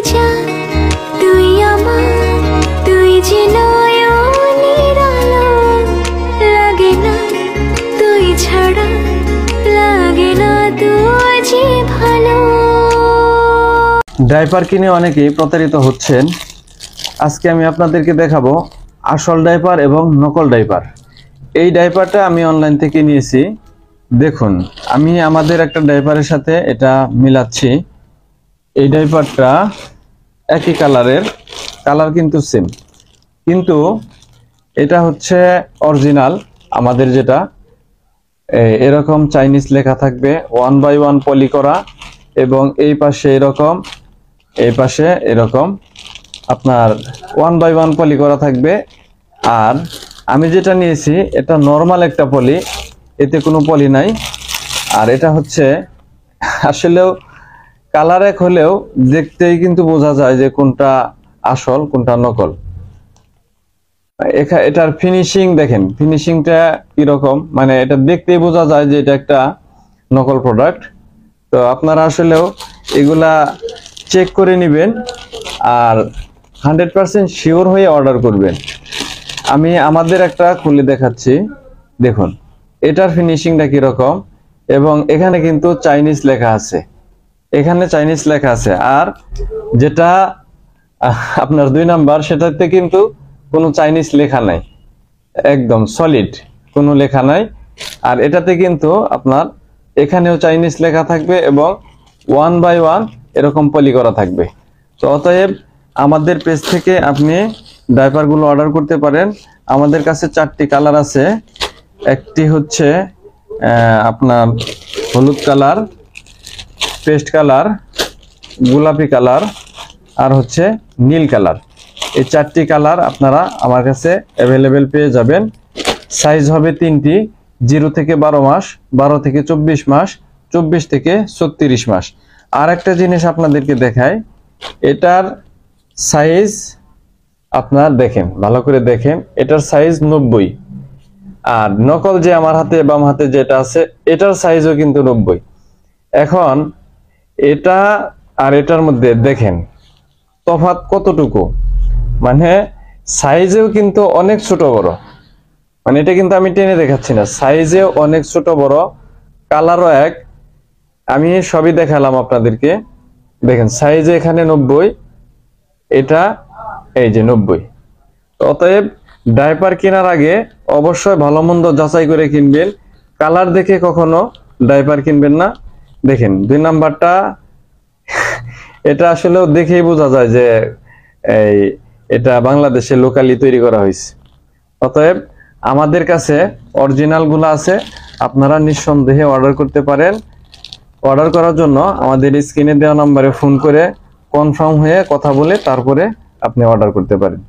যা তুই আমার, তুই যে নয়নের আলো, লাগে না তুই ছাড়া, লাগে না তুই যে ভালো। ডাইপার কিনে অনেকেই প্রতারিত হচ্ছেন। আজকে আমি আপনাদেরকে দেখাবো আসল ডাইপার এবং নকল ডাইপার। এই ডাইপারটা আমি অনলাইন থেকে নিয়েছি। দেখুন, আমি আমাদের একটা ডাইপারের সাথে এটা মিলাচ্ছি। এই ডাইপারটা একই কালারের, কালার কিন্তু সেম, কিন্তু এটা হচ্ছে অরিজিনাল আমাদের যেটা, এরকম চাইনিজ লেখা থাকবে, 1/1 পলি করা, এবং এই পাশে এরকম, এই পাশে এরকম আপনার 1/1 পলি করা থাকবে। আর আমি যেটা নিয়েছি এটা নর্মাল একটা পলি, এতে কোনো পলি নাই। আর এটা হচ্ছে আসলেও কালার এক হলেও দেখতেই কিন্তু বোঝা যায় যে কোনটা আসল কোনটা নকল। এটার ফিনিশিং দেখেন, ফিনিশিংটা কিরকম, মানে এটা দেখতেই বোঝা যায় যে এটা একটা নকল প্রোডাক্ট। তো আপনারা আসলেও এগুলা চেক করে নেবেন আর 100% শিওর হয়ে অর্ডার করবেন। আমি আমাদের একটা খুলে দেখাচ্ছি, দেখুন এটার ফিনিশিংটা কিরকম, এবং এখানে কিন্তু চাইনিজ লেখা আছে, এখানে চাইনিজ লেখা আছে। আর যেটা আপনার 2 নাম্বার, সেটাতে কিন্তু কোনো চাইনিজ লেখা নাই, একদম সলিড কোনো লেখা নাই। আর এটাতে কিন্তু আপনার এখানেও চাইনিজ লেখা থাকবে এবং 1/1 এরকম পলি করা থাকবে। তো অতএব আমাদের পেজ থেকে আপনি ডাইপারগুলো অর্ডার করতে পারেন। আমাদের কাছে 4টি কালার আছে। একটি হচ্ছে আপনার হলুদ কালার, পেস্ট কালার, গোলাপি কালার, আর হচ্ছে নীল কালার। এই 4টি কালার আপনারা আমার কাছে অ্যাভেলেবেল পেয়ে যাবেন। সাইজ হবে 3টি, 0 থেকে 12 মাস, 12 থেকে 24 মাস, 24 থেকে 36 মাস। আর একটা জিনিস আপনাদেরকে দেখাই, এটার সাইজ আপনার দেখেন, ভালো করে দেখেন, এটার সাইজ 90। আর নকল যে আমার হাতে বাম হাতে যেটা আছে, এটার সাইজও কিন্তু 90। এখন এটা আর এটার মধ্যে দেখেন তফাৎ কতটুকু, মানে সাইজেও কিন্তু অনেক ছোট বড়, মানে এটা কিন্তু আমি টেনে দেখাচ্ছি না, সাইজেও অনেক ছোট বড়, কালারও এক। আমি সবই দেখালাম আপনাদেরকে, দেখেন সাইজে এখানে 90, এটা এই যে 90। অতএব ডাইপার কেনার আগে অবশ্যই ভালো মন্দ যাচাই করে কিনবেন, কালার দেখে কখনো ডাইপার কিনবেন না। দেখেন 2 নাম্বারটা, এটা আসলেও দেখেই বোঝা যায় যে এটা বাংলাদেশে লোকালি তৈরি করা হয়েছে। অতএব আমাদের কাছে অরিজিনাল গুলো আছে, আপনারা নিঃসন্দেহে অর্ডার করতে পারেন। অর্ডার করার জন্য আমাদের স্ক্রিনে দেওয়া নম্বরে ফোন করে কনফার্ম হয়ে কথা বলে তারপরে আপনি অর্ডার করতে পারেন।